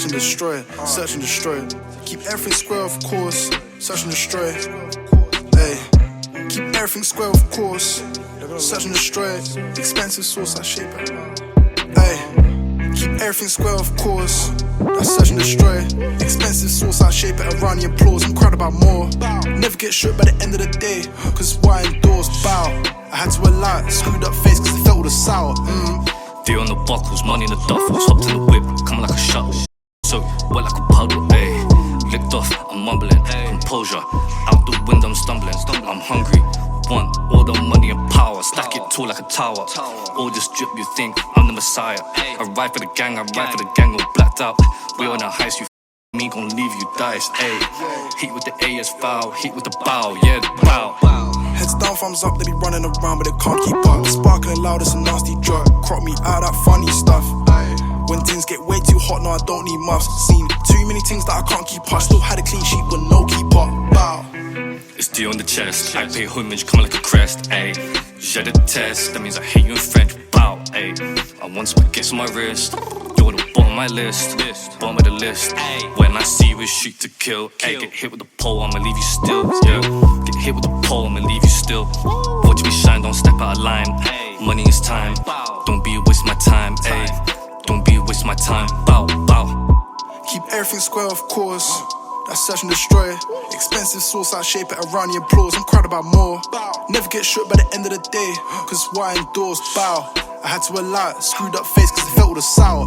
search and destroy, search and destroy. Keep everything square, of course, search and destroy. Hey, keep everything square, of course, search and destroy. Expensive sauce, I shape it. Hey, keep everything square, of course, that's search and destroy. Expensive sauce, I shape it around the applause. I'm crowded about more. Never get shook by the end of the day, cause why indoors, bow. I had to allow it, screwed up face cause it felt all the sour. Deer on the buckles, money in the duffels, hopped in the whip, coming like a shuttle. So wet like a puddle, ayy. Licked off, I'm mumbling, composure. Out the window, I'm stumbling. I'm hungry, want all the money and power. Stack it tall like a tower. All this drip, you think I'm the messiah. I ride for the gang, all blacked out. We on a heist, you me gon' leave you diced, ayy. Heat with the AS foul, heat with the bow, yeah, the bow. Heads down, thumbs up, they be running around but they can't keep up. Sparkling loud, it's a nasty drug. Crop me out that funny stuff. When things get way too hot, no I don't need muffs. Seen too many things that I can't keep up. Still had a clean sheet with no keep up. Bow. It's D on the chest, I pay homage, coming like a crest, ayy. Je déteste, that means I hate you in French, bow, ayy. I want some baguettes on my wrist. You're at the bottom of my list, bottom of the list. When I see you, it's shoot to kill. Ay, get hit with the pole, I'ma leave you still. Yeah, get hit with the pole, I'ma leave you still. Watch me shine, don't step out of line. Money is time, don't be a waste my time. Ay, don't be a waste my time. Bow, bow. Keep everything square, of course. That's search and destroy. Expensive sauce, I shape it around the applause. I'm crowded about more. Never get shook by the end of the day, cause why indoors, bow. I had to allow it, screwed up face cause it felt all the sour.